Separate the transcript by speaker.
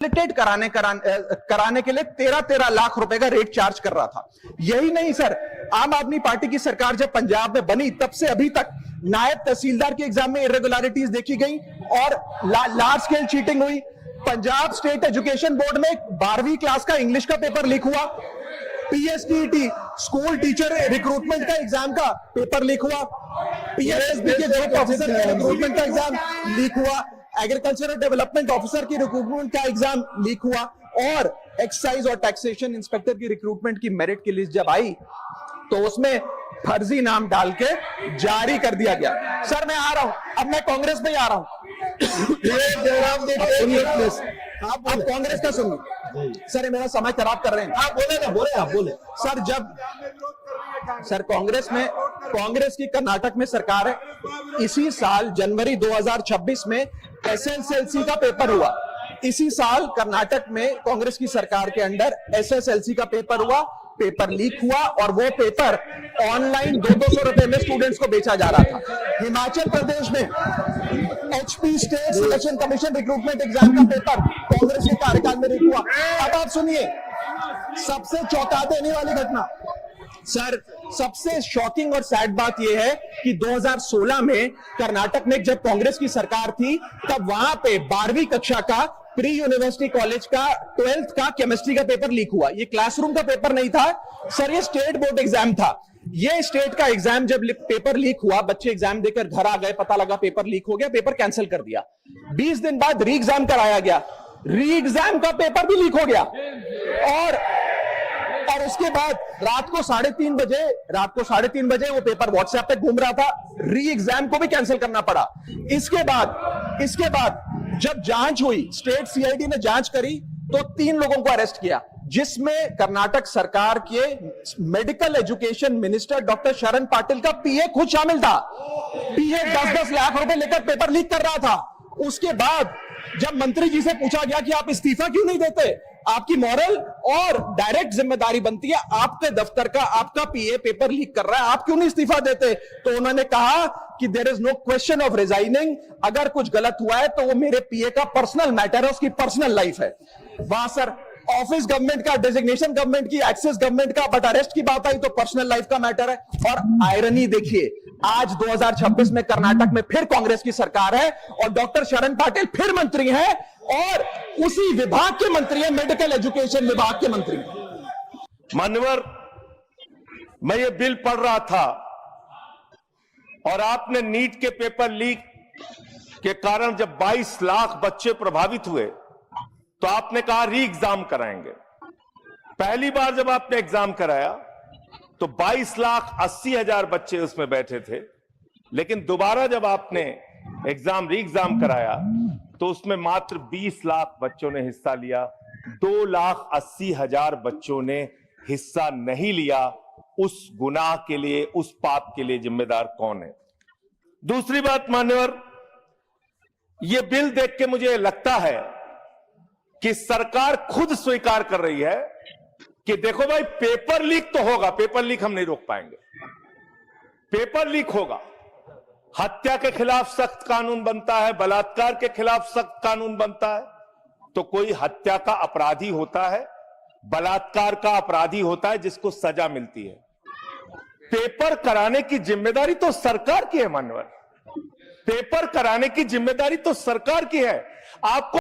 Speaker 1: कराने के लिए 13-13 लाख रुपए का रेट चार्ज कर रहा था। यही नहीं सर, आम आदमी पार्टी की सरकार जब पंजाब में बनी तब से अभी तक नायब तहसीलदार के एग्जाम में इरेगुलरिटीज देखी गई और लार्ज स्केल चीटिंग हुई। पंजाब स्टेट एजुकेशन बोर्ड में 12वीं क्लास का इंग्लिश का पेपर लीक हुआ। पीएसटीईटी स्कूल टीचर रिक्रूटमेंट का एग्जाम का पेपर लीक हुआ। पीएसएसबी के ग्रुप ऑफिसर का रिक्रूटमेंट का एग्जाम लीक हुआ। एग्रीकल्चरल डेवलपमेंट ऑफिसर की रिक्रूटमेंट का एग्जाम लीक हुआ। और एक्साइज और टैक्सेशन इंस्पेक्टर की रिक्रूटमेंट की मेरिट की लिस्ट जब आई तो उसमें फर्जी नाम डाल के जारी कर दिया गया। सर मैं आ रहा हूं, अब मैं कांग्रेस में ही आ रहा हूं। आप कांग्रेस का सुनिए सर, ये मेरा समय खराब कर रहे हैं।
Speaker 2: आप बोले ना, बोले आप बोले।
Speaker 1: सर जब सर कांग्रेस की कर्नाटक में सरकार है, इसी साल जनवरी 2026 में एसएसएलसी का पेपर हुआ। इसी साल कर्नाटक में कांग्रेस की सरकार के अंडर एसएसएलसी का पेपर हुआ, पेपर लीक हुआ और वो पेपर ऑनलाइन 200 रुपए में स्टूडेंट्स को बेचा जा रहा था। हिमाचल प्रदेश में HP state selection commission recruitment exam का पेपर कांग्रेस के कार्यकाल में लीक हुआ। अब आप सुनिए सबसे चौंका देने वाली घटना। सर सबसे शॉकिंग और सैड बात यह है कि 2016 में कर्नाटक में जब कांग्रेस की सरकार थी तब वहां पे 12वीं कक्षा का प्री यूनिवर्सिटी कॉलेज का 12th का केमिस्ट्री का पेपर लीक हुआ। ये क्लासरूम का पेपर नहीं था सर, ये स्टेट बोर्ड एग्जाम था। ये स्टेट का एग्जाम जब पेपर लीक हुआ, बच्चे एग्जाम देकर घर आ गए, पता लगा पेपर लीक हो गया, पेपर कैंसिल कर दिया। 20 दिन बाद री एग्जाम कराया गया, री एग्जाम का पेपर भी लीक हो गया। और उसके बाद रात को 3:30 बजे वो पेपर व्हाट्सएप पे घूम रहा था, री एग्जाम को भी कैंसिल करना पड़ा। इसके बाद जब जांच हुई, स्टेट सीआईडी ने जांच करी तो 3 लोगों को अरेस्ट किया, जिसमें कर्नाटक सरकार के मेडिकल एजुकेशन मिनिस्टर डॉक्टर शरण पाटिल का पीए खुद शामिल था। पीए 10-10 लाख रुपए लेकर पेपर लीक कर रहा था। उसके बाद जब मंत्री जी से पूछा गया कि आप इस्तीफा क्यों नहीं देते, आपकी मॉरल और डायरेक्ट जिम्मेदारी बनती है, आपके दफ्तर का आपका पीए पेपर लीक कर रहा है, आप क्यों नहीं इस्तीफा देते? तो उन्होंने कहा कि there is no question of resigning, अगर कुछ गलत हुआ है तो वो मेरे पीए का पर्सनल मैटर है, उसकी पर्सनल लाइफ है। वहां सर ऑफिस गवर्नमेंट का, डेजिग्नेशन गवर्नमेंट की, एक्सेस गवर्नमेंट का, बट अरेस्ट की बात आई तो पर्सनल लाइफ का मैटर है। और आयरनी देखिए, आज 2026 में कर्नाटक में फिर कांग्रेस की सरकार है और डॉक्टर शरण पाटिल फिर मंत्री हैं और उसी विभाग के मंत्री हैं, मेडिकल एजुकेशन विभाग के मंत्री।
Speaker 2: मान्यवर, मैं ये बिल पढ़ रहा था और आपने नीट के पेपर लीक के कारण जब 22 लाख बच्चे प्रभावित हुए तो आपने कहा री एग्जाम कराएंगे। पहली बार जब आपने एग्जाम कराया तो 22,80,000 बच्चे उसमें बैठे थे, लेकिन दोबारा जब आपने री एग्जाम कराया तो उसमें मात्र 20 लाख बच्चों ने हिस्सा लिया। 2,80,000 बच्चों ने हिस्सा नहीं लिया। उस गुनाह के लिए, उस पाप के लिए जिम्मेदार कौन है? दूसरी बात मान्यवर, यह बिल देख के मुझे लगता है कि सरकार खुद स्वीकार कर रही है कि देखो भाई, पेपर लीक तो होगा, पेपर लीक हम नहीं रोक पाएंगे, पेपर लीक होगा। हत्या के खिलाफ सख्त कानून बनता है, बलात्कार के खिलाफ सख्त कानून बनता है। तो कोई हत्या का अपराधी होता है, बलात्कार का अपराधी होता है जिसको सजा मिलती है। पेपर कराने की जिम्मेदारी तो सरकार की है मान्यवर, पेपर कराने की जिम्मेदारी तो सरकार की है। आपको